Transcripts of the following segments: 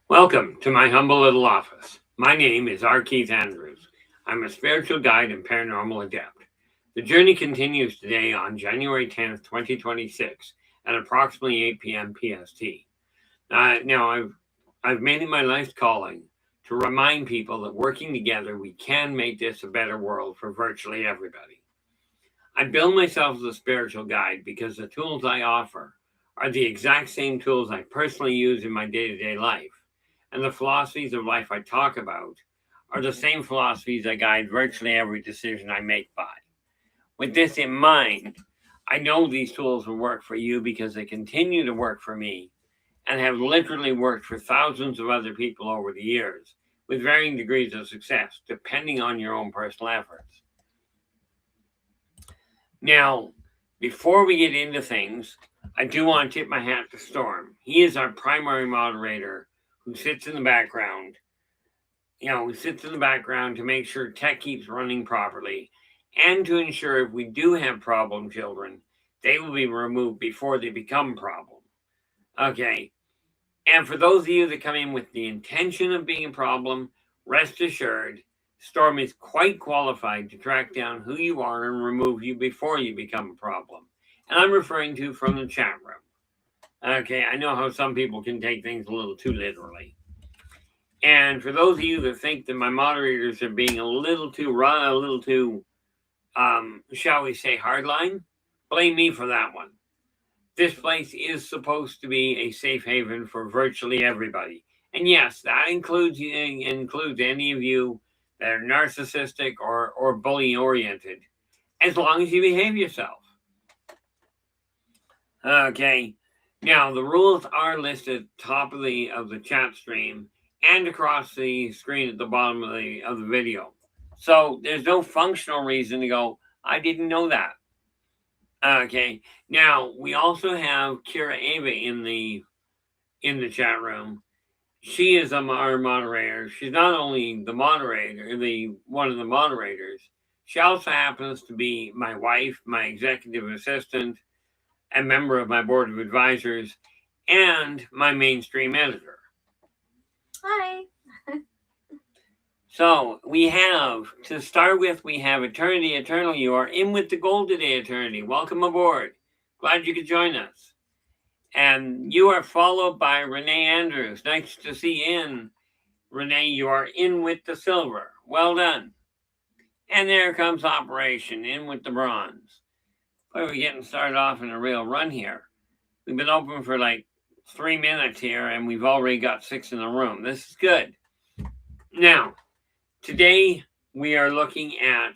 Welcome to my humble little office. My name is R. Keith Andrews. I'm a spiritual guide and paranormal adept. The journey continues today on January 10th, 2026 at approximately 8 p.m. PST. Now, I've made it my life's calling to remind people that working together, we can make this a better world for virtually everybody. I bill myself as a spiritual guide because the tools I offer are the exact same tools I personally use in my day-to-day life. And the philosophies of life I talk about are the same philosophies I guide virtually every decision I make by. With this in mind, I know these tools will work for you because they continue to work for me and have literally worked for thousands of other people over the years with varying degrees of success, depending on your own personal efforts. Now, before we get into things, I do want to tip my hat to Storm. He is our primary moderator who sits in the background. Who sits in the background to make sure tech keeps running properly and to ensure if we do have problem children, they will be removed before they become a problem. Okay. And for those of you that come in with the intention of being a problem, rest assured, Storm is quite qualified to track down who you are and remove you before you become a problem. And I'm referring to from the chat room. Okay, I know how some people can take things a little too literally. And for those of you that think that my moderators are being a little too, shall we say, hardline, blame me for that one. This place is supposed to be a safe haven for virtually everybody. And yes, that includes any of you that are narcissistic or bully-oriented, as long as you behave yourself. Okay. Now, the rules are listed top of the chat stream and across the screen at the bottom of the video. So there's no functional reason to go, I didn't know that. Okay. Now, we also have Kira Ava in the chat room. She is our moderator. She's not only the moderator, one of the moderators. She also happens to be my wife, my executive assistant, a member of my board of advisors, and my mainstream editor. Hi. So to start with, we have Eternity Eternal. You are in with the goal today, Eternity. Welcome aboard. Glad you could join us. And you are followed by Renee Andrews. Nice to see you in. Renee, you are in with the silver. Well done. And there comes Operation, in with the bronze. Boy, we're getting started off in a real run here. We've been open for like 3 minutes here, and we've already got 6 in the room. This is good. Now, today we are looking at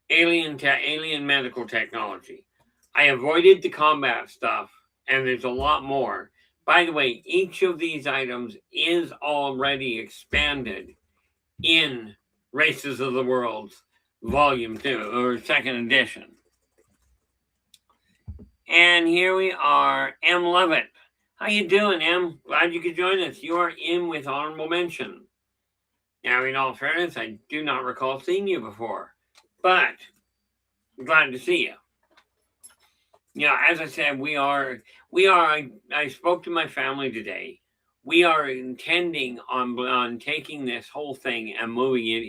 alien medical technology. I avoided the combat stuff, and there's a lot more. By the way, each of these items is already expanded in Races of the World, Volume 2, or 2nd edition. And here we are, M. Lovett. How you doing, Em? Glad you could join us. You are in with honorable mention. Now, in all fairness, I do not recall seeing you before, but I'm glad to see you. As I said, I spoke to my family today. We are intending on taking this whole thing and moving it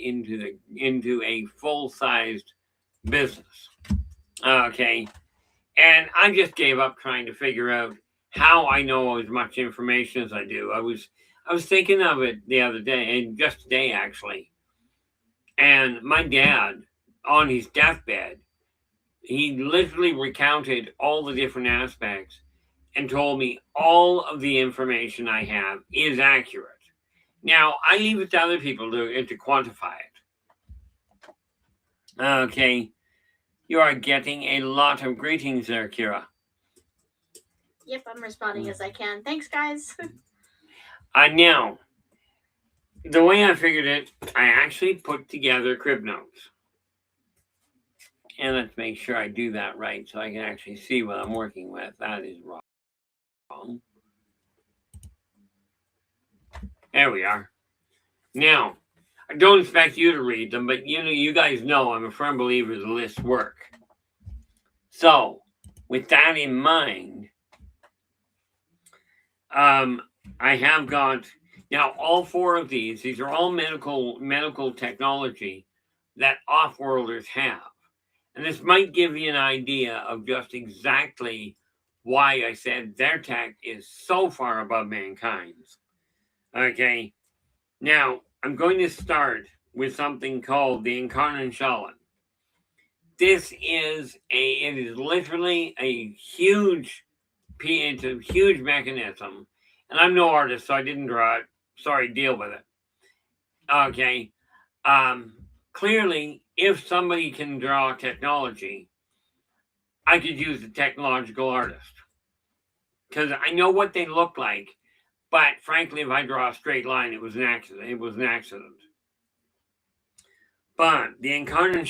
into a full-sized business. Okay. And I just gave up trying to figure out how I know as much information as I do. I was thinking of it the other day, and just today actually. And my dad, on his deathbed, he literally recounted all the different aspects and told me all of the information I have is accurate. Now, I leave it to other people to quantify it. Okay. You are getting a lot of greetings there, Kira. Yep, I'm responding as I can. Thanks, guys. Now, the way I figured it, I actually put together crib notes. And let's make sure I do that right so I can actually see what I'm working with. That is wrong. There we are. Now, I don't expect you to read them, but you guys know I'm a firm believer the lists work. So, with that in mind, I have got, Now, all four of these are all medical technology that off-worlders have. And this might give you an idea of just exactly why I said their tech is so far above mankind's. Okay, now I'm going to start with something called the Incarnate. It is literally a huge, it's a huge mechanism. And I'm no artist, so I didn't draw it. Sorry, deal with it. Okay, clearly, if somebody can draw technology, I could use a technological artist because I know what they look like. But frankly, if I draw a straight line, it was an accident. It was an accident. But the Incarnate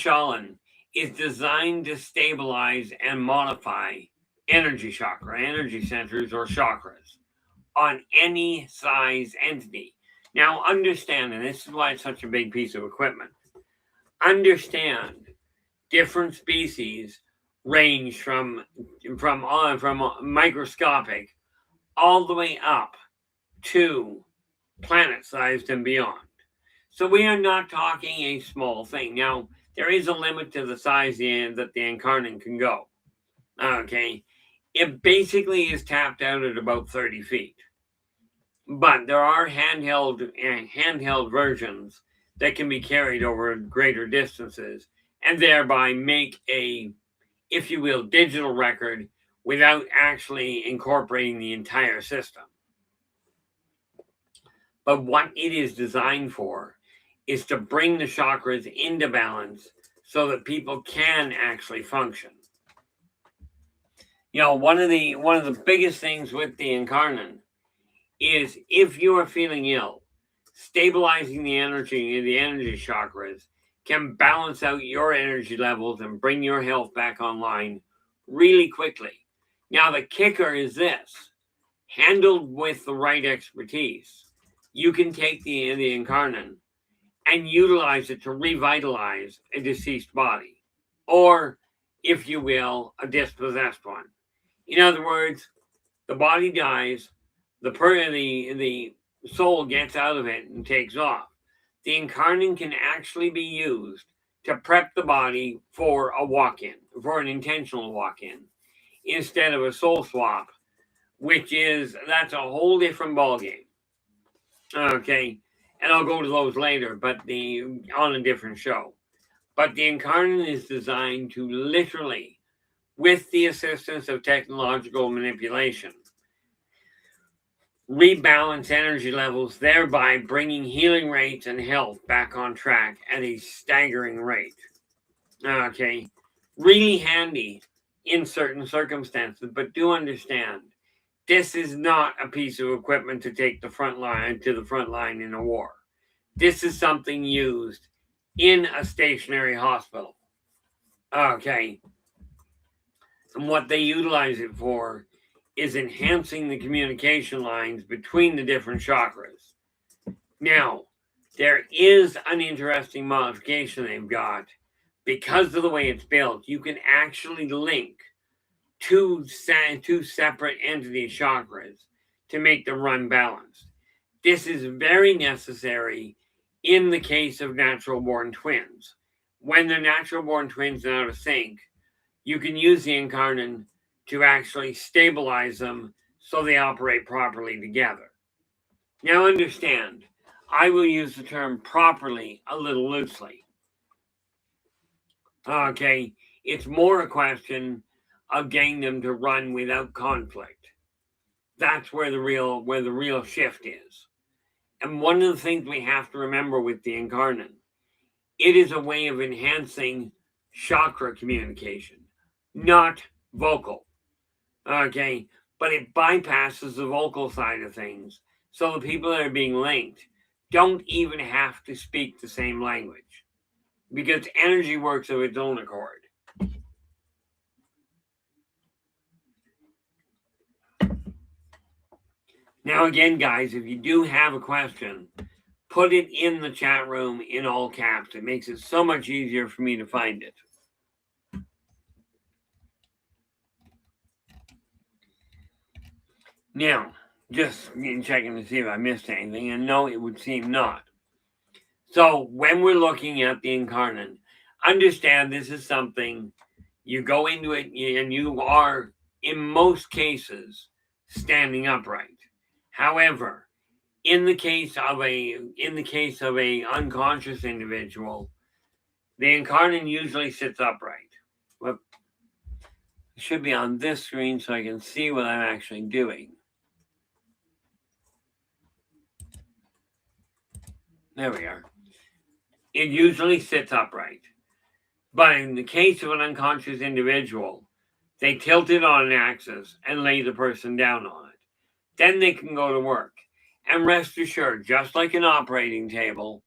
is designed to stabilize and modify energy centers, or chakras on any size entity. Now, understand, and this is why it's such a big piece of equipment. Understand, different species range from microscopic all the way up to planet-sized and beyond. So we are not talking a small thing. Now, there is a limit to the size that the Incarnate can go. Okay, it basically is tapped out at about 30 feet. But there are handheld versions that can be carried over greater distances and thereby make a, if you will, digital record without actually incorporating the entire system. But what it is designed for is to bring the chakras into balance so that people can actually function. You know, one of the biggest things with the Incarnate is if you are feeling ill, stabilizing the energy chakras can balance out your energy levels and bring your health back online really quickly. Now, the kicker is this: handled with the right expertise, you can take the Incarnate and utilize it to revitalize a deceased body, or, if you will, a dispossessed one. In other words, the body dies, the soul gets out of it and takes off. The Incarnate can actually be used to prep the body for a walk-in, for an intentional walk-in, instead of a soul swap, that's a whole different ballgame. Okay, and I'll go to those later, but on a different show. But the Incarnate is designed to literally, with the assistance of technological manipulation, rebalance energy levels, thereby bringing healing rates and health back on track at a staggering rate. Okay, really handy in certain circumstances, but do understand, this is not a piece of equipment to take the front line in a war. This is something used in a stationary hospital. Okay, and what they utilize it for is enhancing the communication lines between the different chakras. Now, there is an interesting modification they've got. Because of the way it's built, you can actually link two separate entity chakras to make them run balanced. This is very necessary in the case of natural-born twins. When the natural-born twins are out of sync, you can use the Incarnate to actually stabilize them so they operate properly together. Now understand, I will use the term properly a little loosely. Okay, it's more a question of getting them to run without conflict. That's where the real shift is. And one of the things we have to remember with the Incarnate, it is a way of enhancing chakra communication, not vocal. Okay, but it bypasses the vocal side of things. So the people that are being linked don't even have to speak the same language because energy works of its own accord. Now, again, guys, if you do have a question, put it in the chat room in all caps. It makes it so much easier for me to find it. Now, Just checking to see if I missed anything, and no, it would seem not. So when we're looking at the incarnate, understand this is something you go into it and you are, in most cases, standing upright. However, in the case of a unconscious individual, the incarnate usually sits upright. Well, it should be on this screen so I can see what I'm actually doing. There we are. It usually sits upright. But in the case of an unconscious individual, they tilt it on an axis and lay the person down on it. Then they can go to work. And rest assured, just like an operating table,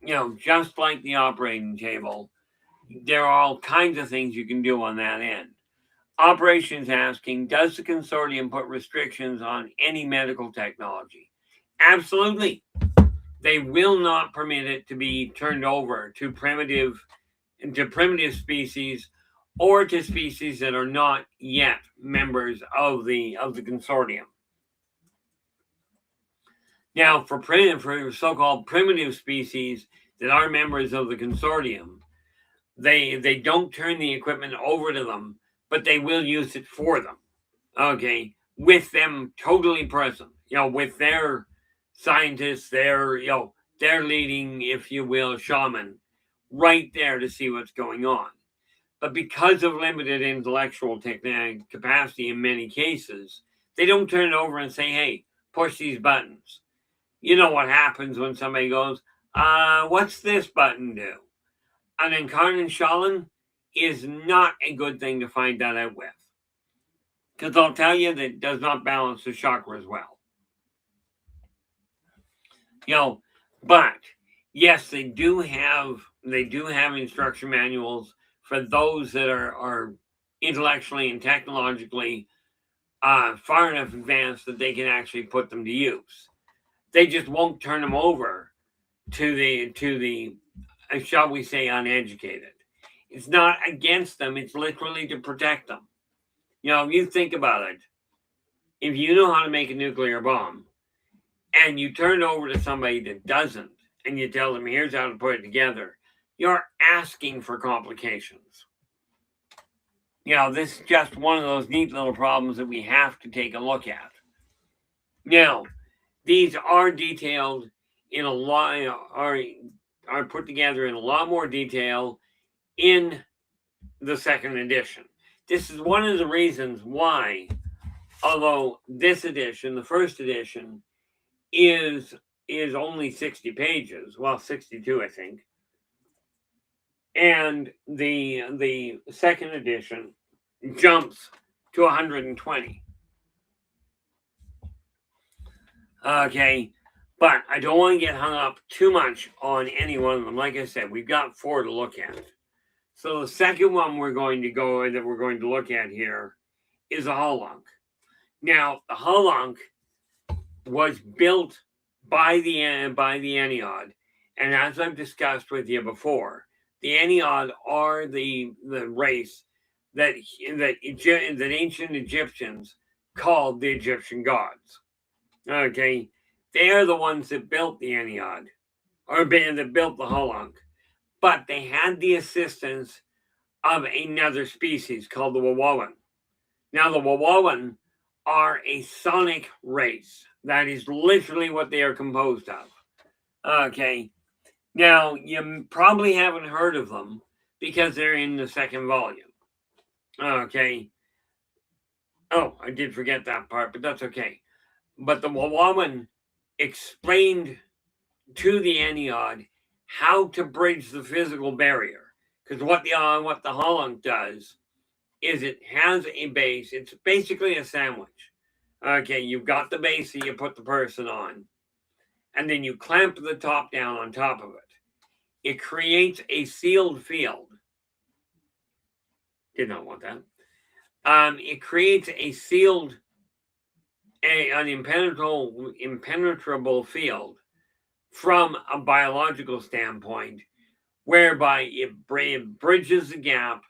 just like the operating table, there are all kinds of things you can do on that end. Operations asking, does the consortium put restrictions on any medical technology? Absolutely. They will not permit it to be turned over to primitive species or to species that are not yet members of the consortium. Now, for so-called primitive species that are members of the consortium, they don't turn the equipment over to them, but they will use it for them. Okay, with them totally present. With their scientists, their leading, if you will, shaman, right there to see what's going on. But because of limited intellectual capacity in many cases, they don't turn it over and say, hey, push these buttons. You know what happens when somebody goes, what's this button do? An incarnate shaman is not a good thing to find that out with. Because I'll tell you that it does not balance the chakras well. But yes, they do have instruction manuals for those that are intellectually and technologically far enough advanced that they can actually put them to use. They just won't turn them over to the shall we say, uneducated. It's not against them. It's literally to protect them. If you think about it, if you know how to make a nuclear bomb and you turn it over to somebody that doesn't, and you tell them, here's how to put it together, you're asking for complications. This is just one of those neat little problems that we have to take a look at. Now, these are detailed in a lot, are put together in a lot more detail in the second edition. This is one of the reasons why, although this edition, the first edition, is only 60 pages, well, 62, I think, and the second edition jumps to 120. Okay, but I don't want to get hung up too much on any one of them. Like I said, we've got 4 to look at. So the second one we're going to look at here is a holunk. Now, the holunk was built by the Ennead, and as I've discussed with you before, the Ennead are the race that ancient Egyptians called the Egyptian gods. Okay, they are the ones that built the Ennead, or that built the holunk, but they had the assistance of another species called the Wawawan. Now, the Wawawan are a sonic race. That is literally what they are composed of. Okay. Now, you probably haven't heard of them because they're in the second volume. Okay. Oh, I did forget that part, but that's okay. But the Wawawan explained to the Ennead how to bridge the physical barrier. Because what the holunk does is it has a base. It's basically a sandwich. Okay, you've got the base that you put the person on, and then you clamp the top down on top of it. It creates a sealed field. Did not want that. It creates a sealed, an impenetrable field from a biological standpoint, whereby it bridges the gap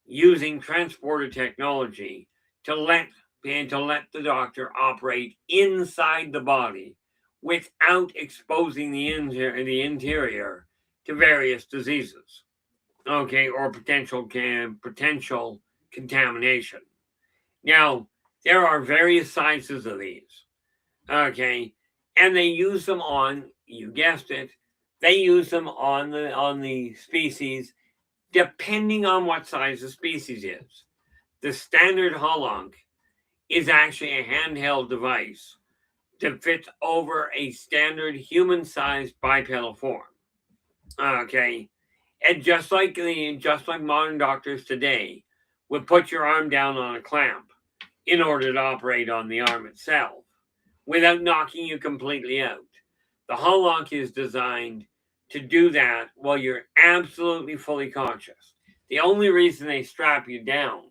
using transporter technology to let and to let the doctor operate inside the body without exposing the interior to various diseases, okay, or potential contamination. Now, there are various sizes of these, okay, and they use them on, you guessed it, they use them on the species depending on what size the species is. The standard Holonc is actually a handheld device that fits over a standard human-sized bipedal form. Okay, and just like modern doctors today would put your arm down on a clamp in order to operate on the arm itself without knocking you completely out. The Holonc is designed to do that while you're absolutely fully conscious. The only reason they strap you down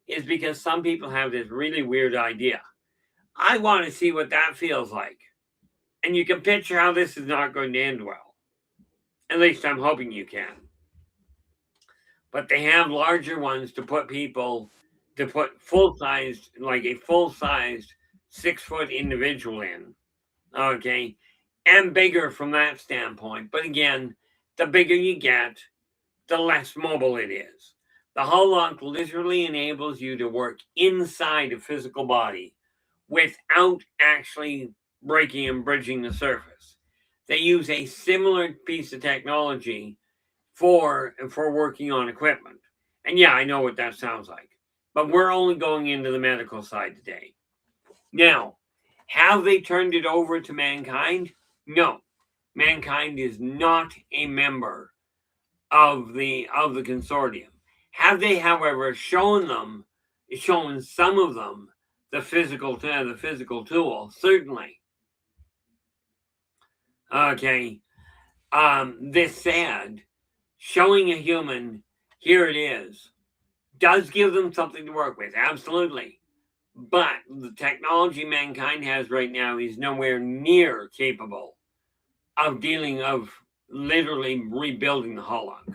is because some people have this really weird idea. I want to see what that feels like. And you can picture how this is not going to end well. At least I'm hoping you can. But they have larger ones to put full-sized, like a full-sized 6-foot individual in. Okay. And bigger from that standpoint. But again, the bigger you get, the less mobile it is. The Holonc literally enables you to work inside a physical body without actually breaking and bridging the surface. They use a similar piece of technology for working on equipment. And yeah, I know what that sounds like. But we're only going into the medical side today. Now, have they turned it over to mankind? No. Mankind is not a member of the consortium. Have they, however, shown some of them the physical tool? Certainly. Okay. This said, showing a human, here it is, does give them something to work with. Absolutely. But the technology mankind has right now is nowhere near capable of literally rebuilding the Holonc.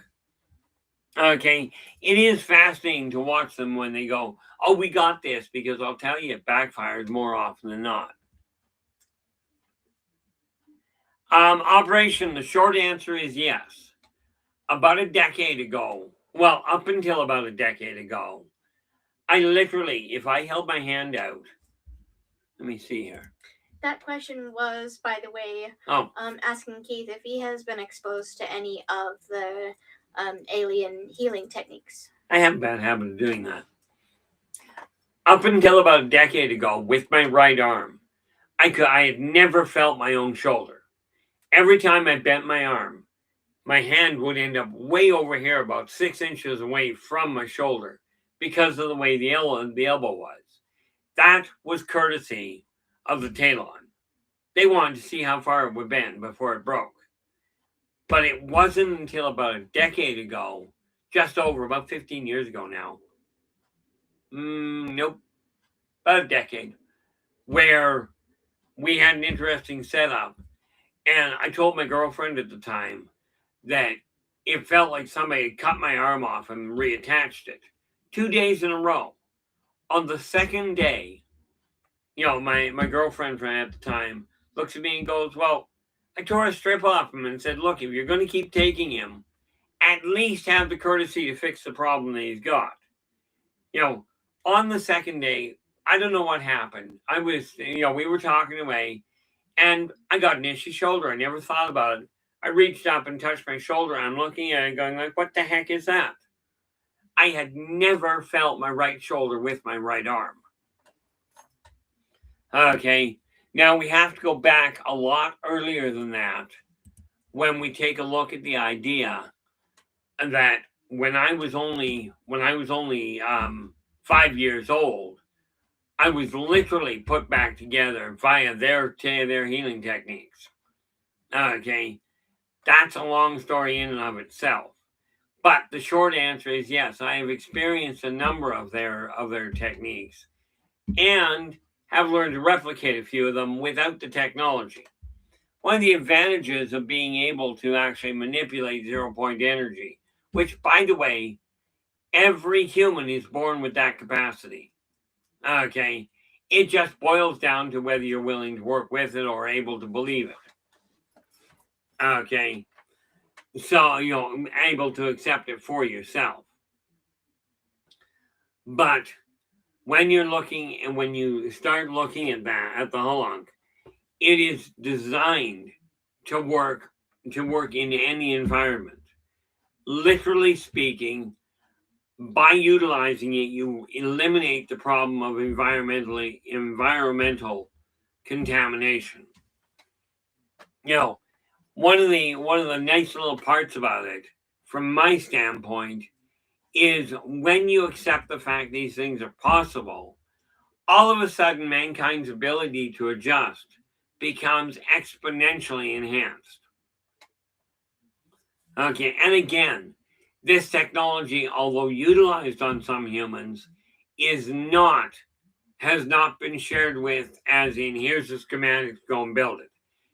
Okay, it is fascinating to watch them when they go, oh, we got this, because I'll tell you, it backfires more often than not. Operation, the short answer is yes. About a decade ago, well, up until about a decade ago, I literally, if I held my hand out, let me see here. That question was, by the way, asking Keith if he has been exposed to any of the alien healing techniques. I have a bad habit of doing that. Up until about a decade ago, with my right arm, I had never felt my own shoulder. Every time I bent my arm, my hand would end up way over here, about 6 inches away from my shoulder, because of the way the elbow was. That was courtesy of the talon. They wanted to see how far it would bend before it broke. But it wasn't until about a decade ago, just over, about 15 years ago now. Nope. About a decade, where we had an interesting setup. And I told my girlfriend at the time that it felt like somebody had cut my arm off and reattached it 2 days in a row. On the second day, my girlfriend at the time looks at me and goes, well, I tore a strip off him and said, look, if you're going to keep taking him, at least have the courtesy to fix the problem that he's got. On the second day, I don't know what happened. I was, we were talking away, and I got an itchy shoulder. I never thought about it. I reached up and touched my shoulder. I'm looking at it going like, what the heck is that? I had never felt my right shoulder with my right arm. Okay, now we have to go back a lot earlier than that when we take a look at the idea that when I was only 5 years old, I was literally put back together via their healing techniques. Okay, that's a long story in and of itself. But the short answer is yes, I have experienced a number of their techniques and have learned to replicate a few of them without the technology. One of the advantages of being able to actually manipulate 0-point energy, which, by the way, every human is born with that capacity. Okay. It just boils down to whether you're willing to work with it or able to believe it. Okay. So, able to accept it for yourself. But when you're looking and when you start looking at that, at the Holunk, it is designed to work in any environment. Literally speaking, by utilizing it, you eliminate the problem of environmental contamination. One of the nice little parts about it, from my standpoint, is when you accept the fact these things are possible, all of a sudden mankind's ability to adjust becomes exponentially enhanced. Okay, and again, this technology, although utilized on some humans, has not been shared with, as in, here's the schematics, go and build it.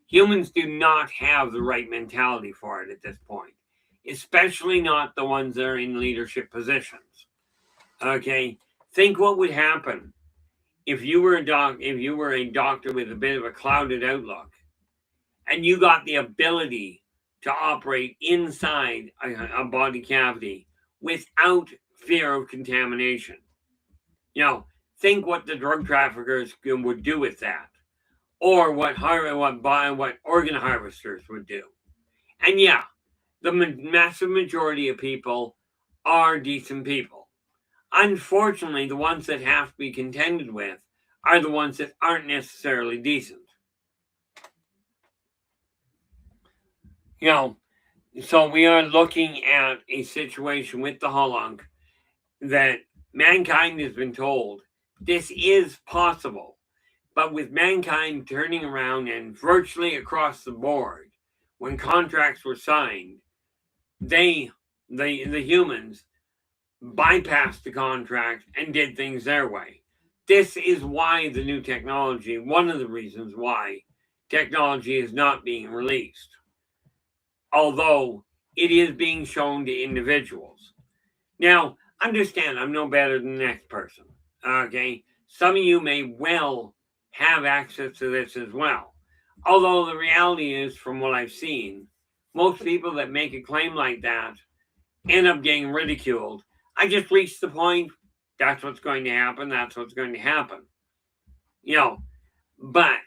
Humans do not have the right mentality for it at this point, especially not the ones that are in leadership positions. Okay, think what would happen if you were a doctor with a bit of a clouded outlook, and you got the ability to operate inside a body cavity without fear of contamination. Think what the drug traffickers would do with that, or what organ harvesters would do. And yeah, the massive majority of people are decent people. Unfortunately, the ones that have to be contended with are the ones that aren't necessarily decent. So we are looking at a situation with the Holunk that mankind has been told this is possible, but with mankind turning around and virtually across the board, when contracts were signed, the humans bypassed the contract and did things their way. This is why the new technology, one of the reasons why technology is not being released, although it is being shown to individuals. Now, understand, I'm no better than the next person. Okay, some of you may well have access to this as well. Although the reality is, from what I've seen, most people that make a claim like that end up getting ridiculed. I just reached the point, that's what's going to happen, that's what's going to happen. But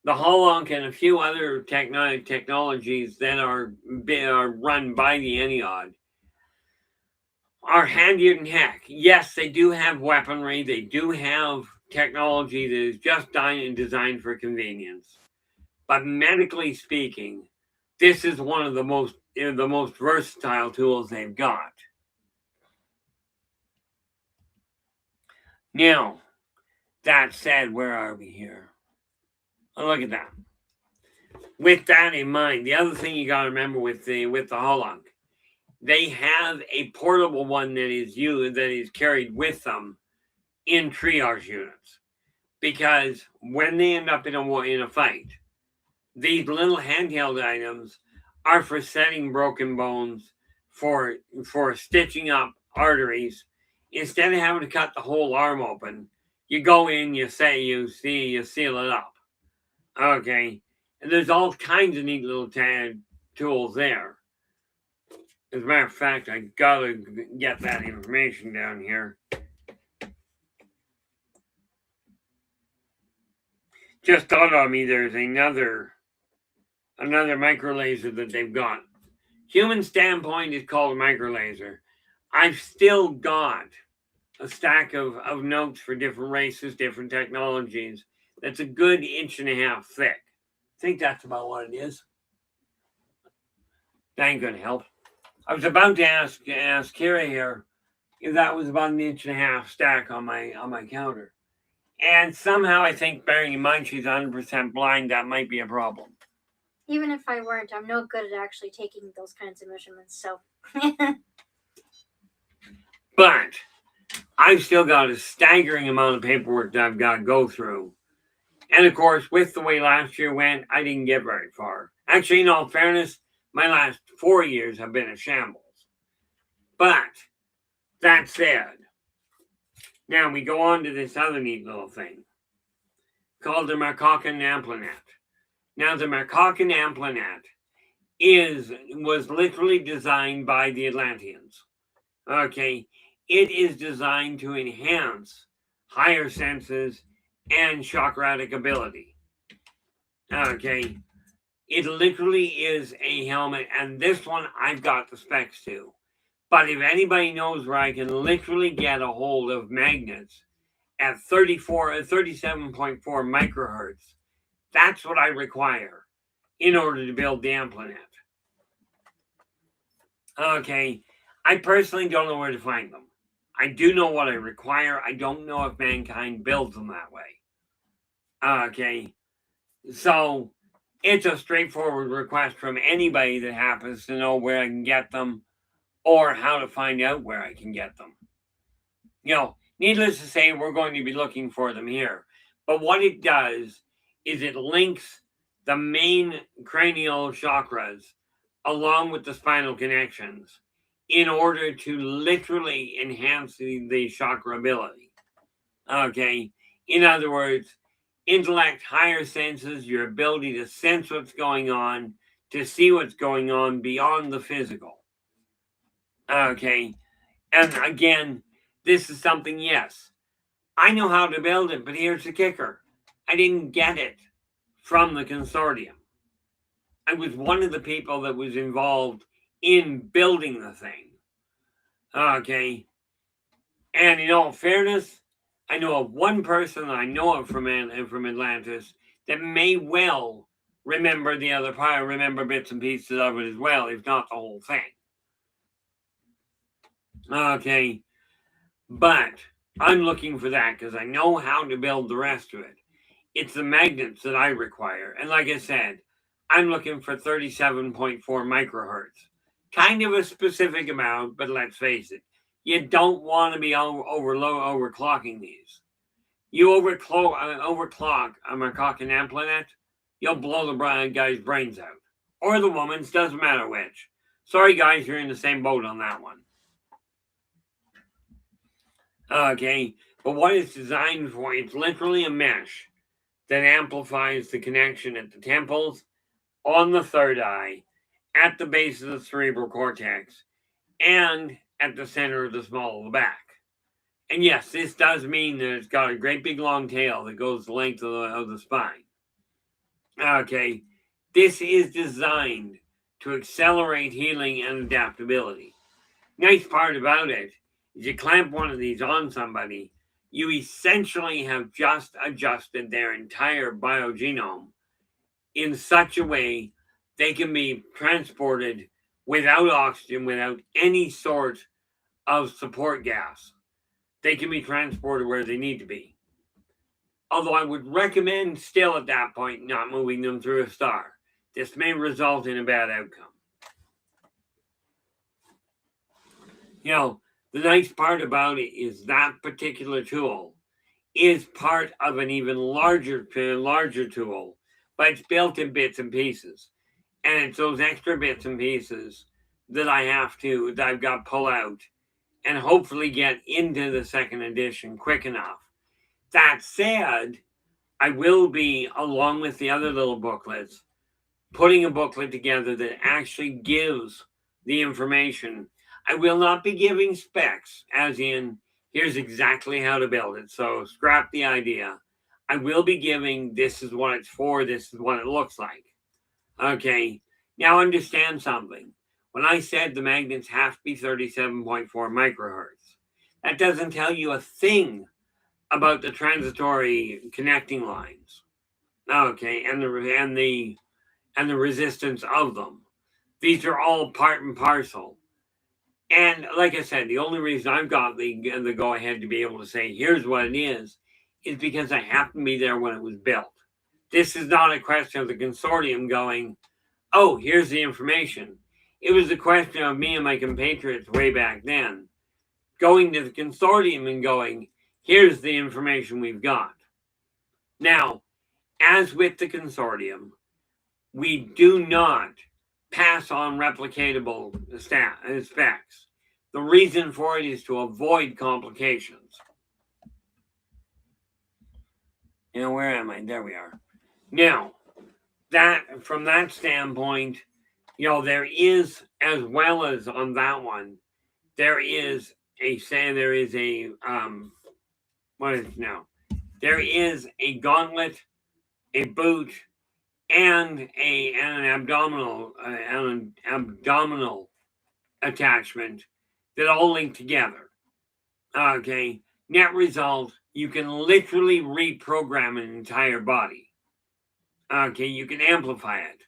the Holunk and a few other technologies that are run by the Ennead are handier than heck. Yes, they do have weaponry. They do have technology that is just designed for convenience. But medically speaking, this is one of the most versatile tools they've got. Now, that said, where are we here? Oh, look at that. With that in mind, the other thing you got to remember with the Holunk, they have a portable one that is carried with them in triage units, because when they end up in a fight, these little handheld items are for setting broken bones, for stitching up arteries. Instead of having to cut the whole arm open, you go in, you seal it up. Okay, and there's all kinds of neat little tools there. As a matter of fact, I gotta get that information down here. Just thought of me, there's another micro laser that they've got. Human standpoint is called a micro laser. I've still got a stack of notes for different races, different technologies. That's a good 1.5 inches thick. I think that's about what it is. That ain't gonna help. I was about to ask Kira here if that was about 1.5 inches stack on my counter. And somehow I think, bearing in mind she's 100% blind, that might be a problem. Even if I weren't, I'm no good at actually taking those kinds of measurements, so. But I've still got a staggering amount of paperwork that I've got to go through. And of course, with the way last year went, I didn't get very far. Actually, in all fairness, my last 4 years have been a shambles. But that said, Now we go on to this other neat little thing called the Marcocan amplinet. Now the Marcocan amplinet was literally designed by the Atlanteans. Okay, it is designed to enhance higher senses and chakratic ability. Okay, it literally is a helmet, and this one I've got the specs to. But if anybody knows where I can literally get a hold of magnets at 37.4 microhertz, that's what I require in order to build the amplinet. Okay, I personally don't know where to find them. I do know what I require. I don't know if mankind builds them that way. Okay, so it's a straightforward request from anybody that happens to know where I can get them or how to find out where I can get them. Needless to say, we're going to be looking for them here. But what it does is it links the main cranial chakras along with the spinal connections in order to literally enhance the chakra ability. Okay, in other words, intellect, higher senses, your ability to sense what's going on, to see what's going on beyond the physical. Okay, and again, this is something, yes, I know how to build it, but here's the kicker. I didn't get it from the consortium. I was one of the people that was involved in building the thing. Okay, and in all fairness, I know of one person I know of from Atlantis that may well remember the other part, remember bits and pieces of it as well, if not the whole thing. Okay, but I'm looking for that because I know how to build the rest of it. It's the magnets that I require. And like I said, I'm looking for 37.4 microhertz. Kind of a specific amount, but let's face it, you don't want to be overclocking these. You overclock a Marcocan amplinet, you'll blow the guy's brains out. Or the woman's, doesn't matter which. Sorry guys, you're in the same boat on that one. Okay, but what it's designed for, it's literally a mesh that amplifies the connection at the temples, on the third eye, at the base of the cerebral cortex, and at the center of the small of the back. And yes, this does mean that it's got a great big long tail that goes the length of the spine. Okay, this is designed to accelerate healing and adaptability. Nice part about it is you clamp one of these on somebody, you essentially have just adjusted their entire biogenome in such a way they can be transported without oxygen, without any sort of support gas. They can be transported where they need to be. Although I would recommend still at that point not moving them through a star. This may result in a bad outcome. The nice part about it is that particular tool is part of an even larger tool, but it's built in bits and pieces. And it's those extra bits and pieces that I've got to pull out and hopefully get into the second edition quick enough. That said, I will be, along with the other little booklets, putting a booklet together that actually gives the information. I will not be giving specs, as in, here's exactly how to build it. So scrap the idea. I will be giving, this is what it's for, this is what it looks like. Okay, now understand something. When I said the magnets have to be 37.4 microhertz, that doesn't tell you a thing about the transitory connecting lines. Okay, and the resistance of them. These are all part and parcel. And like I said, the only reason I've got the go-ahead to be able to say, here's what it is because I happened to be there when it was built. This is not a question of the consortium going, oh, here's the information. It was a question of me and my compatriots way back then going to the consortium and going, here's the information we've got. Now, as with the consortium, we do not pass on replicatable specs. The reason for it is to avoid complications. Now, where am I? There we are. Now, that from that standpoint, there is, as well as on that one, there is a what is it now? There is a gauntlet, a boot, and an abdominal attachment that all link together. Okay. Net result, you can literally reprogram an entire body. Okay, you can amplify it.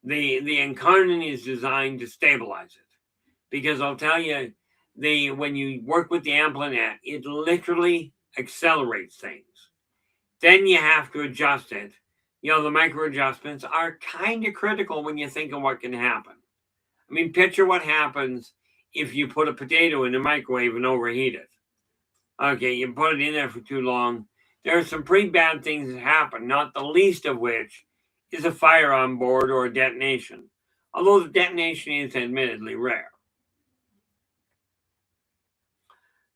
The incarnate is designed to stabilize it. Because I'll tell you, when you work with the Amplinet, it literally accelerates things. Then you have to adjust it. The micro adjustments are kind of critical when you think of what can happen. I mean, picture what happens if you put a potato in the microwave and overheat it. Okay, you put it in there for too long. There are some pretty bad things that happen, not the least of which is a fire on board or a detonation. Although the detonation is admittedly rare.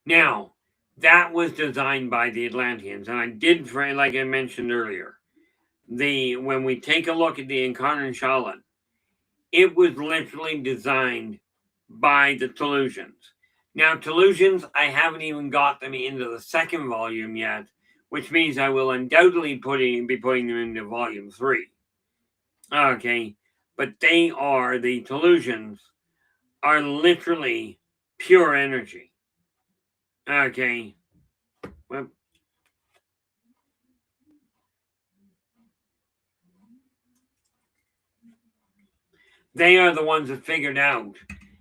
Now, that was designed by the Atlanteans, and I did, like I mentioned earlier, when we take a look at the Incarnate Shaolin, it was literally designed by the Teleusians. Now, Teleusians, I haven't even got them into the second volume yet, which means I will undoubtedly be putting them into volume 3. Okay, but the Teleusians are literally pure energy. Okay. Well, they are the ones that figured out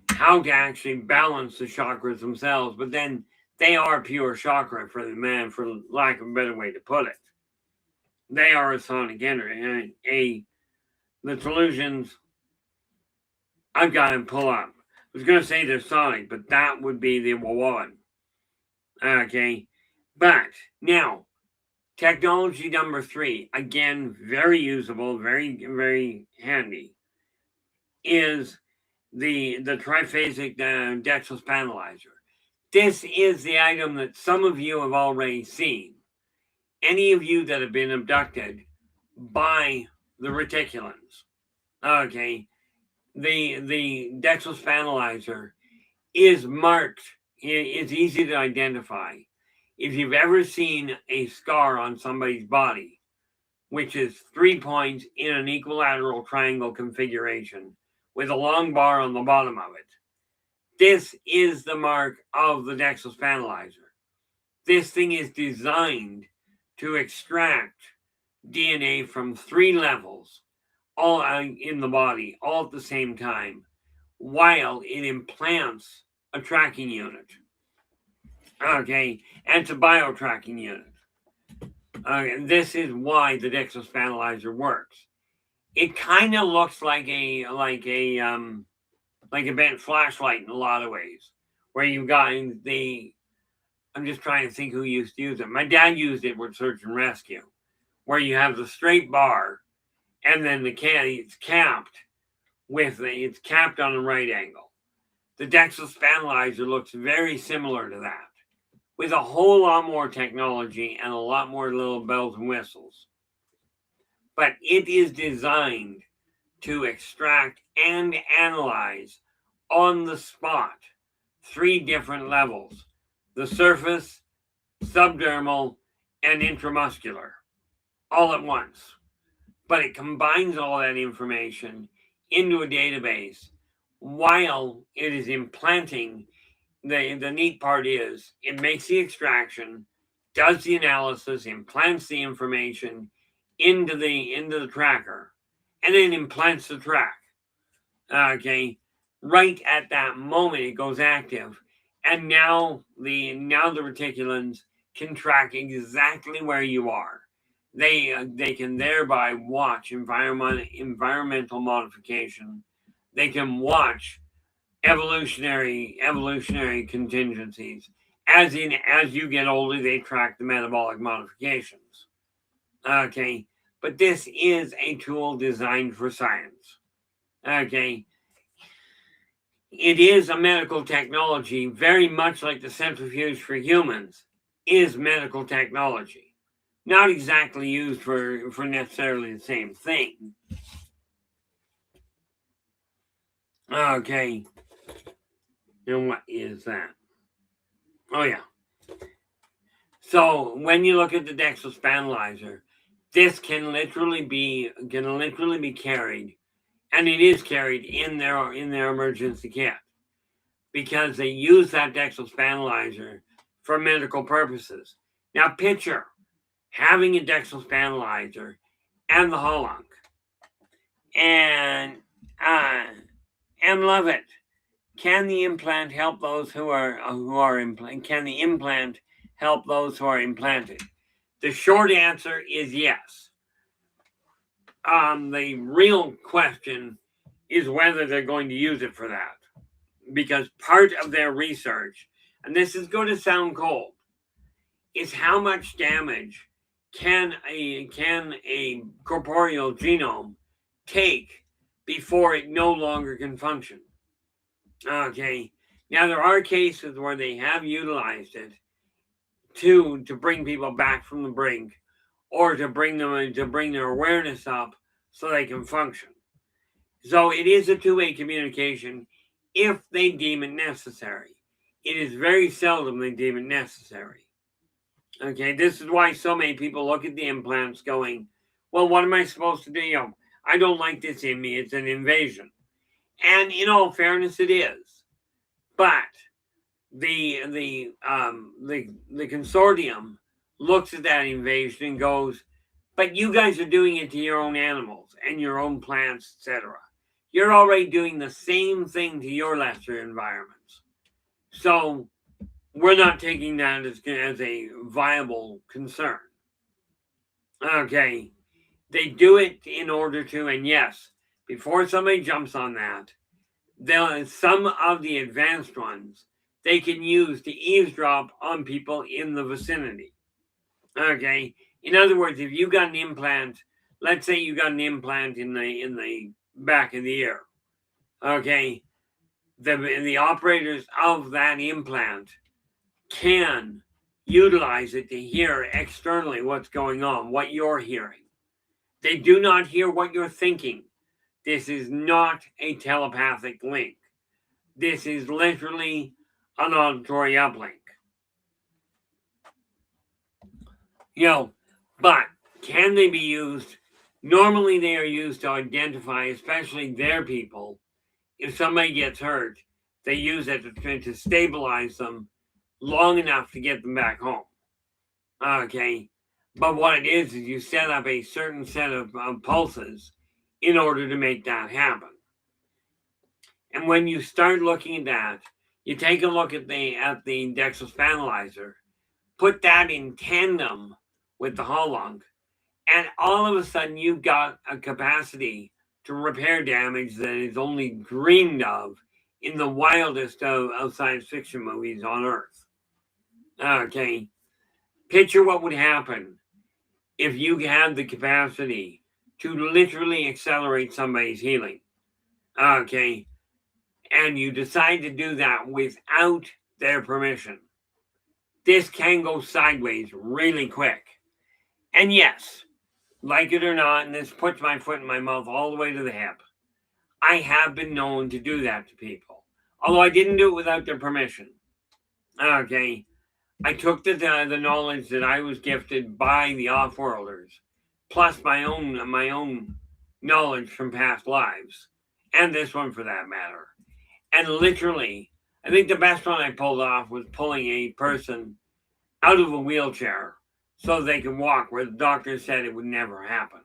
how to actually balance the chakras themselves, but then they are pure chakra for the man, for lack of a better way to put it. They are a sonic energy. The Teleusians, I've got them pull up. I was going to say they're sonic, but that would be the one. Okay. But now, technology number 3, again, very usable, very, very handy, is the triphasic Dextrose Panelizer. This is the item that some of you have already seen. Any of you that have been abducted by the reticulans. Okay. The Dextrose Panelizer is marked. It's easy to identify. If you've ever seen a scar on somebody's body, which is 3 points in an equilateral triangle configuration with a long bar on the bottom of it, this is the mark of the Dextrose Panelizer. This thing is designed to extract DNA from 3 levels, all in the body, all at the same time, while it implants a tracking unit. Okay, and it's a bio-tracking unit. This is why the Dextrose Panelizer works. It kind of looks like a bent flashlight in a lot of ways, where you've got I'm just trying to think who used to use it. My dad used it with search and rescue, where you have the straight bar, and then it's capped it's capped on a right angle. The Dextrose Panelizer looks very similar to that, with a whole lot more technology and a lot more little bells and whistles. But it is designed to extract and analyze on the spot 3 different levels: the surface, subdermal, and intramuscular, all at once. But it combines all that information into a database while it is implanting. The neat part is it makes the extraction, does the analysis, implants the information into the tracker, and then implants the track. Okay, right at that moment it goes active, and now the reticulans can track exactly where you are. They can thereby watch environmental modification. They can watch evolutionary contingencies. As you get older, they track the metabolic modifications. Okay, but this is a tool designed for science. Okay, it is a medical technology, very much like the centrifuge for humans is medical technology. not exactly used for necessarily the same thing. Okay. And what is that? Oh, yeah. So when you look at the dextrospandalizer, this can literally be carried, and it is carried in their emergency kit, because they use that dextrospandalizer for medical purposes. Now picture having a dextrospandalizer and the Holunk, and love it. Can the implant help those who are implanted? Can the implant help those who are implanted? The short answer is yes. The real question is whether they're going to use it for that, because part of their research, and this is going to sound cold, is how much damage can a corporeal genome take before it no longer can function. Okay. Now there are cases where they have utilized it to bring people back from the brink, or to bring their awareness up so they can function. So it is a two-way communication if they deem it necessary. It is very seldom they deem it necessary. Okay, this is why so many people look at the implants going, well, what am I supposed to do? I don't like this in me. It's an invasion. And in all fairness, it is. But the consortium looks at that invasion and goes, but you guys are doing it to your own animals and your own plants, etc. You're already doing the same thing to your lesser environments. So we're not taking that as a viable concern. Okay. They do it in order to, and yes, before somebody jumps on that, some of the advanced ones they can use to eavesdrop on people in the vicinity. Okay. In other words, if you got an implant, let's say you got an implant in the back of the ear. Okay. The operators of that implant can utilize it to hear externally what's going on, what you're hearing. They do not hear what you're thinking. This is not a telepathic link. This is literally an auditory uplink. But can they be used? Normally they are used to identify, especially their people. If somebody gets hurt, they use it to stabilize them long enough to get them back home. Okay. But what it is you set up a certain set of pulses in order to make that happen. And when you start looking at that, you take a look at the dextrospandalizer, put that in tandem with the Holunk, and all of a sudden you've got a capacity to repair damage that is only dreamed of in the wildest of science fiction movies on Earth. Okay. Picture what would happen if you had the capacity to literally accelerate somebody's healing. Okay. And you decide to do that without their permission. This can go sideways really quick. And yes, like it or not, and this puts my foot in my mouth all the way to the hip, I have been known to do that to people. Although I didn't do it without their permission. Okay. I took the knowledge that I was gifted by the off-worlders, plus my own knowledge from past lives, and this one for that matter. And literally, I think the best one I pulled off was pulling a person out of a wheelchair so they could walk where the doctor said it would never happen.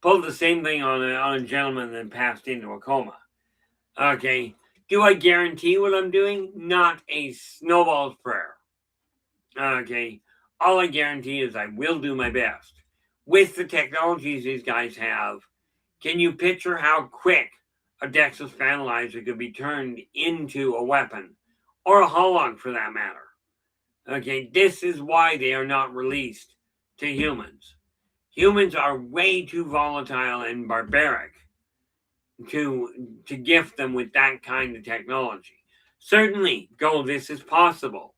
Pulled the same thing on a gentleman that passed into a coma. Okay. Do I guarantee what I'm doing? Not a snowball's prayer. Okay. All I guarantee is I will do my best. With the technologies these guys have, can you picture how quick a dextrospandalizer could be turned into a weapon? Or a Holunk for that matter. Okay, this is why they are not released to humans. Humans are way too volatile and barbaric to gift them with that kind of technology. Certainly, this is possible.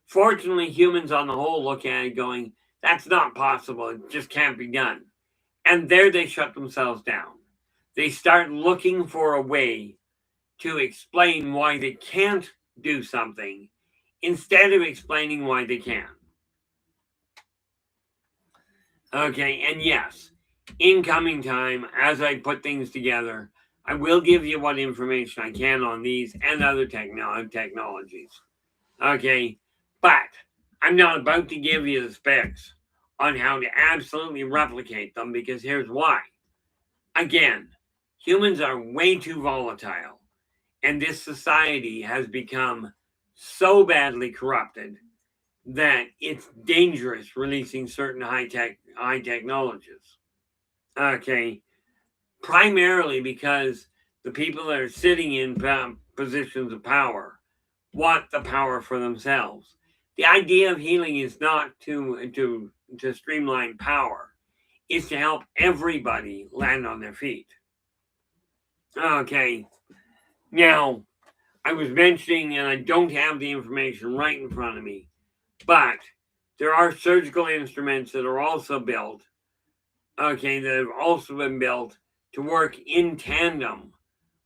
Fortunately, humans on the whole look at it going, That's not possible. It just can't be done. And there they shut themselves down. They start looking for a way to explain why they can't do something instead of explaining why they can. Okay, and yes, in coming time, as I put things together, I will give you what information I can on these and other technologies. Okay, but I'm not about to give you the specs on how to absolutely replicate them, because here's why. Again, humans are way too volatile, and this society has become so badly corrupted that it's dangerous releasing certain high technologies. Okay, primarily because the people that are sitting in positions of power want the power for themselves. The idea of healing is not to streamline power; it's to help everybody land on their feet. Okay, now I was mentioning, and I don't have the information right in front of me, but there are surgical instruments that are also built, okay, that have also been built to work in tandem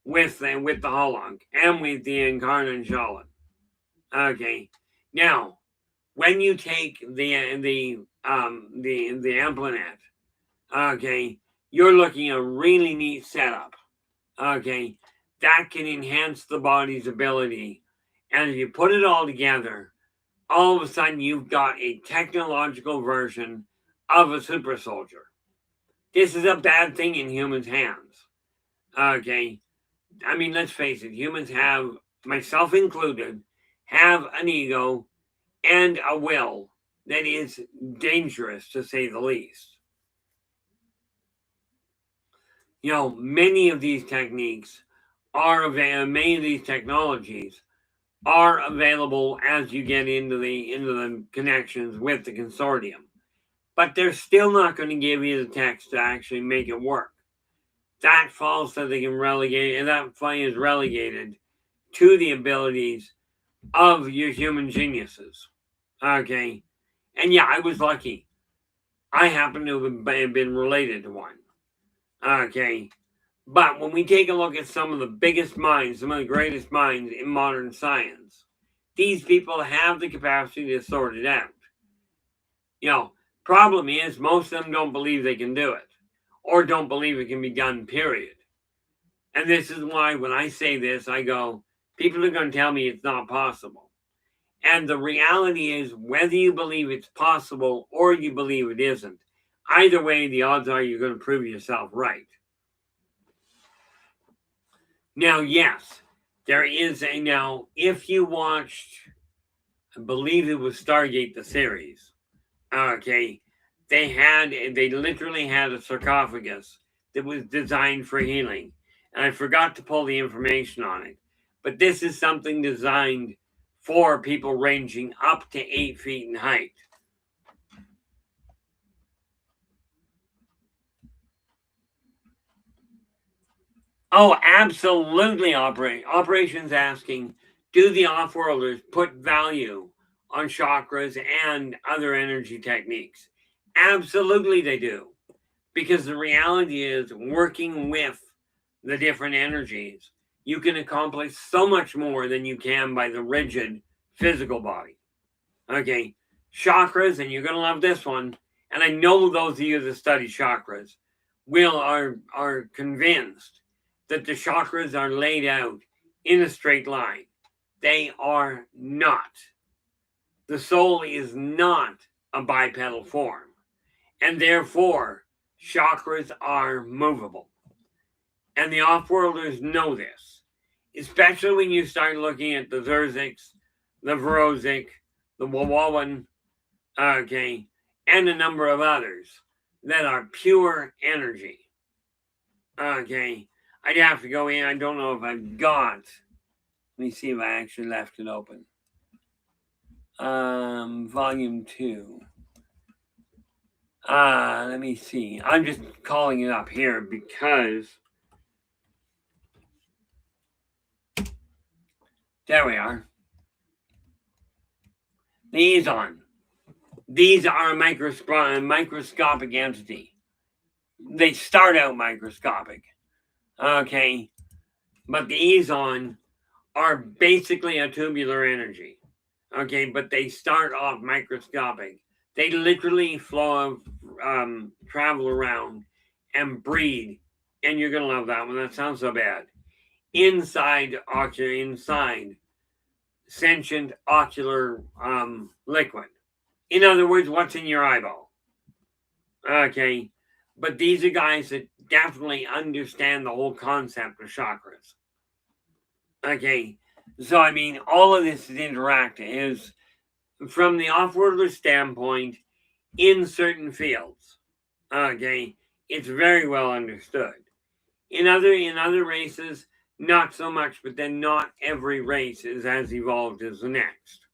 with the Holunk and with the Incarnate Shalan. Okay, now when you take the Amplinet, okay, you're looking at a really neat setup. Okay, that can enhance the body's ability, and if you put it all together, all of a sudden you've got a technological version of a super soldier. This is a bad thing in humans' hands. Okay, I mean, let's face it, humans have, myself included, have an ego and a will that is dangerous, to say the least. You know, many of these techniques many of these technologies are available as you get into the connections with the consortium, but they're still not going to give you the text to actually make it work. That falls so they can relegate, and that is relegated to the abilities of your human geniuses. Okay, and yeah, I was lucky. I happen to have been related to one. Okay, but when we take a look at some of the biggest minds, some of the greatest minds in modern science, these people have the capacity to sort it out. You know, problem is most of them don't believe they can do it, or don't believe it can be done, period. And this is why when I say this, I go, people are going to tell me it's not possible. And the reality is, whether you believe it's possible or you believe it isn't, either way, the odds are you're going to prove yourself right. Now, yes, there is now, if you watched, I believe it was Stargate, the series, okay, they literally had a sarcophagus that was designed for healing. And I forgot to pull the information on it. But this is something designed for people ranging up to 8 feet in height. Oh, absolutely. Operations asking, do the off-worlders put value on chakras and other energy techniques? Absolutely they do. Because the reality is, working with the different energies, you can accomplish so much more than you can by the rigid physical body. Okay, chakras, and you're going to love this one, and I know those of you that study chakras are convinced that the chakras are laid out in a straight line. They are not. The soul is not a bipedal form, and therefore chakras are movable. And the off-worlders know this, especially when you start looking at the Zerziks, the Verozik, the Wawawan, okay, and a number of others that are pure energy. Okay, I'd have to go in. I don't know if I've got. Let me see if I actually left it open. Volume 2. Let me see. I'm just calling it up here because there we are. Liaison. These are a microscopic entity. They start out microscopic. Okay. But the Ezon are basically a tubular energy. Okay, but they start off microscopic. They literally travel around and breed. And you're going to love that one. That sounds so bad. Inside sentient ocular liquid. In other words, what's in your eyeball. Okay, but these are guys that definitely understand the whole concept of chakras. Okay, so I mean, all of this is interactive, is from the off-worlder standpoint in certain fields. Okay, it's very well understood. In other races, not so much, but then not every race is as evolved as the next.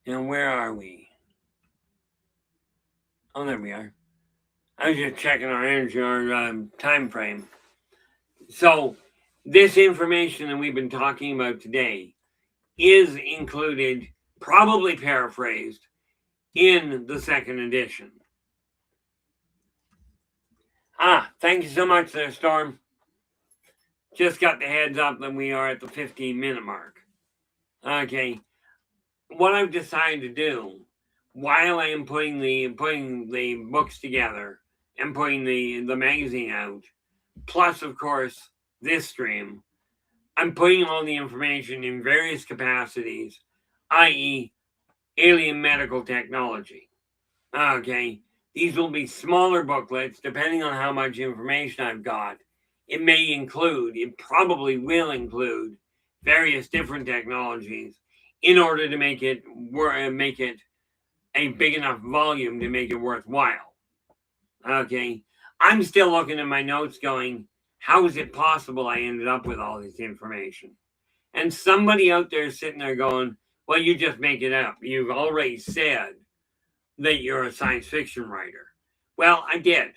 Now, where are we? Oh, there we are. I was just checking our energy, our time frame. So, this information that we've been talking about today is included, probably paraphrased, in the second edition. Thank you so much there, Storm. Just got the heads up that we are at the 15-minute mark. Okay. What I've decided to do, while I am putting the books together and putting the magazine out, plus, of course, this stream, I'm putting all the information in various capacities, i.e., alien medical technology. Okay. These will be smaller booklets, depending on how much information I've got. It probably will include various different technologies in order to make it a big enough volume to make it worthwhile. Okay. I'm still looking at my notes going, how is it possible I ended up with all this information? And somebody out there sitting there going, well, you just make it up. You've already said that you're a science fiction writer. Well, I did.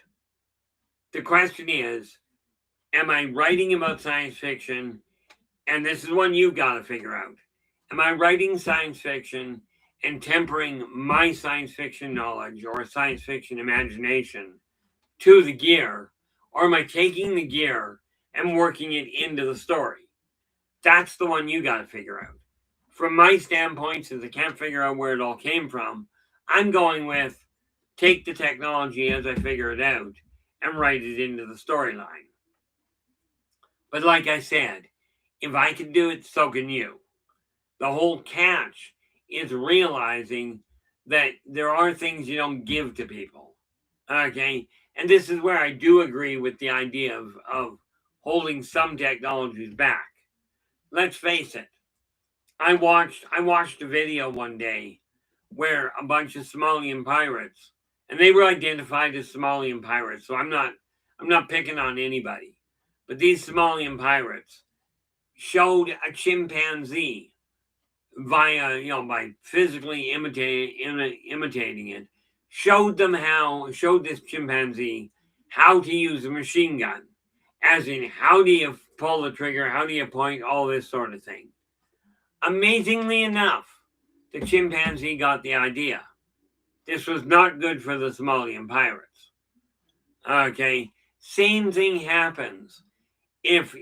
The question is, am I writing about science fiction? And this is one you've got to figure out. Am I writing science fiction and tempering my science fiction knowledge or science fiction imagination to the gear? Or am I taking the gear and working it into the story? That's the one you got to figure out. From my standpoint, since I can't figure out where it all came from, I'm going with take the technology as I figure it out and write it into the storyline. But like I said, if I can do it, so can you. The whole catch is realizing that there are things you don't give to people. Okay? And this is where I do agree with the idea of holding some technologies back. Let's face it. I watched a video one day where a bunch of Somalian pirates, and they were identified as Somalian pirates, so I'm not picking on anybody. But these Somalian pirates showed a chimpanzee by physically imitating it, showed this chimpanzee how to use a machine gun, as in how do you pull the trigger, how do you point, all this sort of thing. Amazingly enough, the chimpanzee got the idea. This was not good for the Somalian pirates. Okay, same thing happens if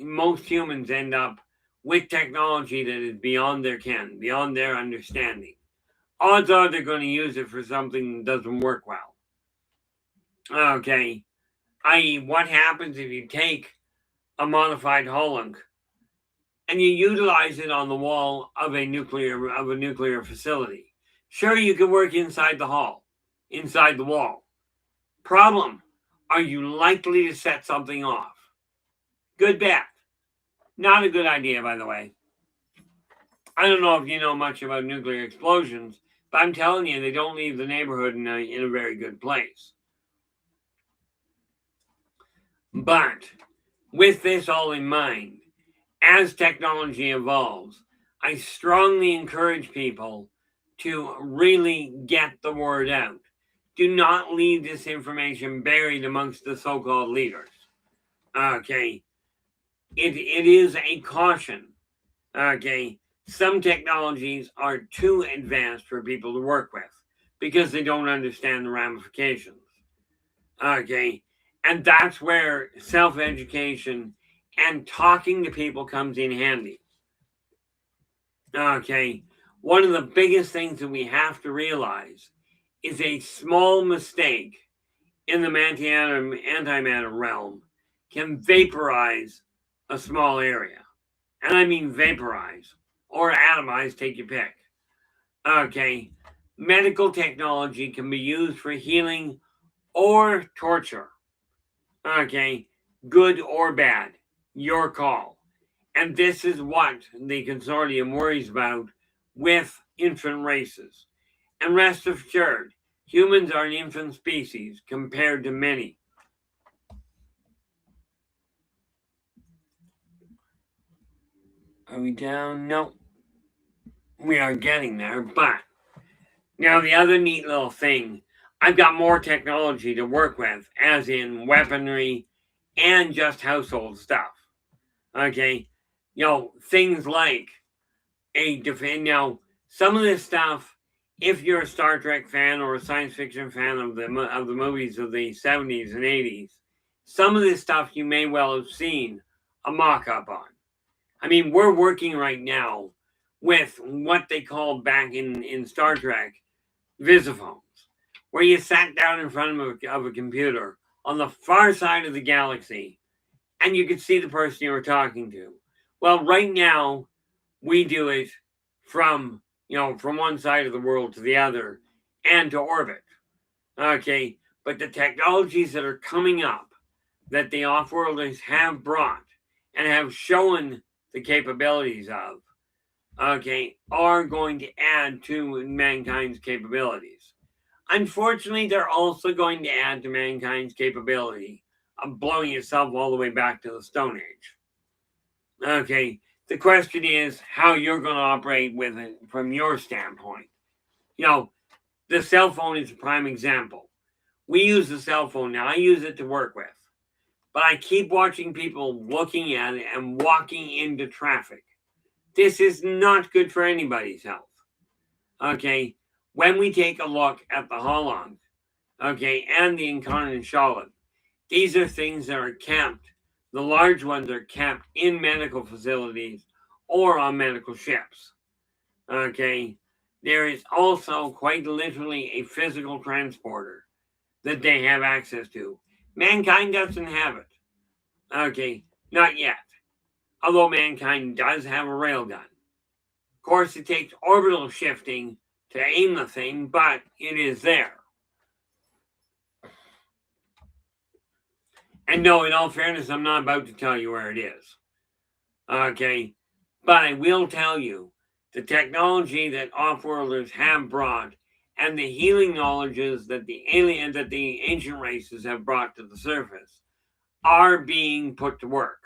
most humans end up with technology that is beyond their ken, beyond their understanding. Odds are they're going to use it for something that doesn't work well. Okay, i.e., what happens if you take a modified holunk and you utilize it on the wall of a nuclear facility? Sure, you can work inside the wall. Problem, are you likely to set something off? Good bet. Not a good idea, by the way. I don't know if you know much about nuclear explosions, but I'm telling you, they don't leave the neighborhood in a very good place. But with this all in mind, as technology evolves, I strongly encourage people to really get the word out. Do not leave this information buried amongst the so-called leaders. Okay. It is a caution. Okay. some technologies are too advanced for people to work with because they don't understand the ramifications. Okay. And that's where self-education and talking to people comes in handy. Okay. One of the biggest things that we have to realize is a small mistake in the antimatter realm can vaporize a small area. And I mean vaporize or atomize, take your pick. Okay. Medical technology can be used for healing or torture. Okay. Good or bad. Your call. And this is what the consortium worries about with infant races. And rest assured, humans are an infant species compared to many. Are we down? No. We are getting there, but now the other neat little thing, I've got more technology to work with, as in weaponry and just household stuff. Okay, things like some of this stuff. If you're a Star Trek fan or a science fiction fan of the movies of the 70s and 80s, some of this stuff you may well have seen a mock-up on. I mean, we're working right now with what they called back in Star Trek visiphones, where you sat down in front of a computer on the far side of the galaxy and you could see the person you were talking to. Well, right now, we do it from one side of the world to the other and to orbit. Okay, but the technologies that are coming up that the off-worlders have brought and have shown the capabilities of, okay, are going to add to mankind's capabilities. Unfortunately, they're also going to add to mankind's capability of blowing itself all the way back to the Stone Age. Okay, the question is how you're going to operate with it from your standpoint. The cell phone is a prime example. We use the cell phone now. I use it to work with. But I keep watching people looking at it and walking into traffic. This is not good for anybody's health. Okay, when we take a look at the Holland, okay, and the incarnate Charlotte, these are things that are kept. The large ones are kept in medical facilities or on medical ships. Okay, there is also quite literally a physical transporter that they have access to. Mankind doesn't have it. Okay, not yet. Although mankind does have a railgun. Of course, it takes orbital shifting to aim the thing, but it is there. And no, in all fairness, I'm not about to tell you where it is. Okay, but I will tell you the technology that off-worlders have brought and the healing knowledges that the ancient races have brought to the surface are being put to work.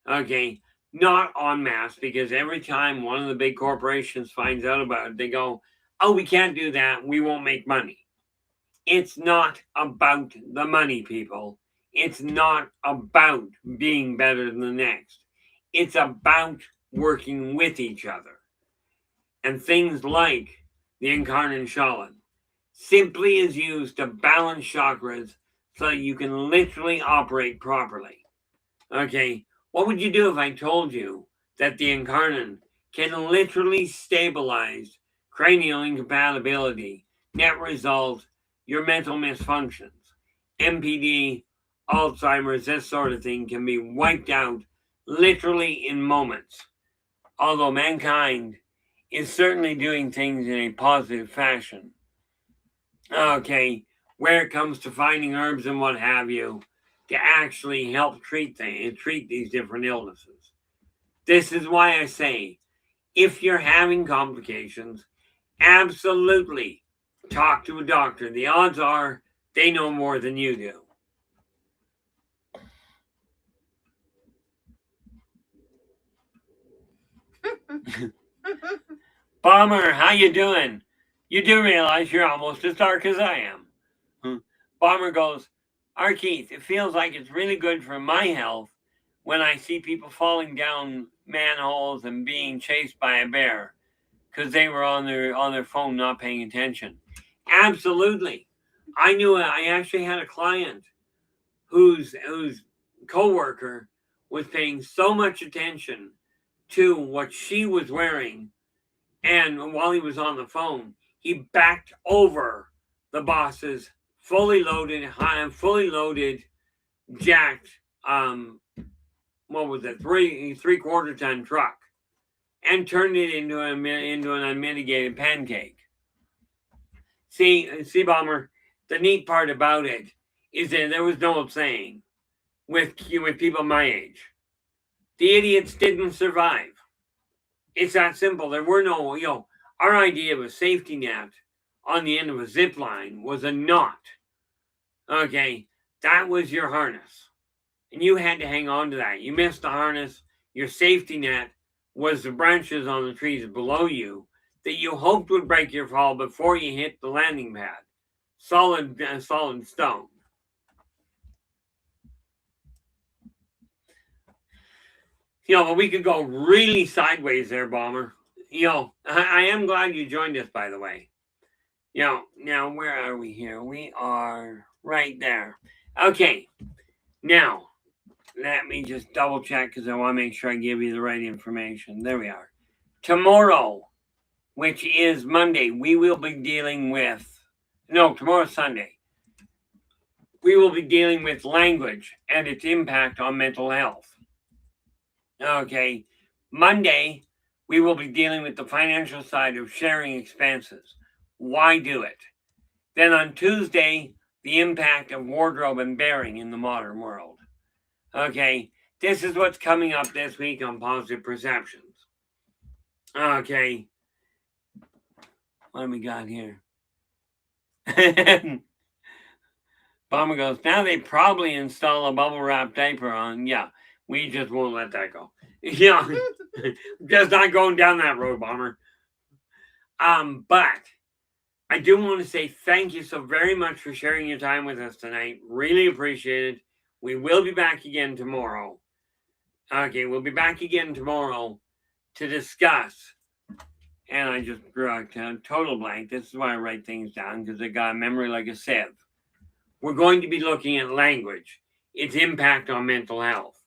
Okay, not en masse, because every time one of the big corporations finds out about it, they go, oh, we can't do that, we won't make money. It's not about the money, people. It's not about being better than the next. It's about working with each other. And things like the incarnate Shaolin simply is used to balance chakras so that you can literally operate properly. Okay, what would you do if I told you that the incarnate can literally stabilize cranial incompatibility, net result, your mental misfunctions, MPD, Alzheimer's, this sort of thing can be wiped out literally in moments. Although mankind is certainly doing things in a positive fashion. Okay, where it comes to finding herbs and what have you, to actually help treat these different illnesses. This is why I say, if you're having complications, absolutely talk to a doctor. The odds are they know more than you do. Bomber, how you doing? You do realize you're almost as dark as I am. Bomber goes, Keith, it feels like it's really good for my health when I see people falling down manholes and being chased by a bear because they were on their phone not paying attention. Absolutely. I actually had a client whose coworker was paying so much attention to what she was wearing, and while he was on the phone, he backed over the boss's fully loaded, jacked, what was it, three-quarter ton truck, and turned it into an unmitigated pancake. See, Bomber, the neat part about it is that there was no old saying with people my age. The idiots didn't survive. It's that simple. There were no, our idea of a safety net on the end of a zip line was a knot. Okay, that was your harness. And you had to hang on to that. You missed the harness. Your safety net was the branches on the trees below you that you hoped would break your fall before you hit the landing pad. Solid stone. But we could go really sideways there, Bomber. I am glad you joined us, by the way. Now, where are we here? We are right there. Okay. Now, let me just double check because I want to make sure I give you the right information. There we are. Tomorrow, which is Monday, we will be dealing with... No, tomorrow's Sunday. We will be dealing with language and its impact on mental health. Okay. Monday, we will be dealing with the financial side of sharing expenses. Why do it? Then on Tuesday, the impact of wardrobe and bearing in the modern world. Okay, this is what's coming up this week on Positive Perceptions. Okay, what do we got here? Bomber goes, now they probably install a bubble wrap diaper on. Yeah, we just won't let that go. Just not going down that road, Bomber. But I do want to say thank you so very much for sharing your time with us tonight. Really appreciate it. We will be back again tomorrow. Okay, we'll be back again tomorrow to discuss. And I just drew a total blank. This is why I write things down, because I got a memory like a sieve. We're going to be looking at language, its impact on mental health.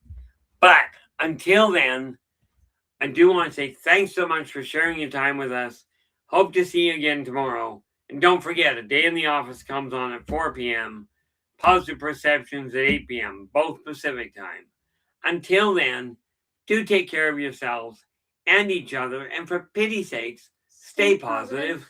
But until then, I do want to say thanks so much for sharing your time with us. Hope to see you again tomorrow. And don't forget, A Day in the Office comes on at 4 p.m. Positive Perceptions at 8 p.m., both Pacific time. Until then, do take care of yourselves and each other, and for pity's sakes, stay positive.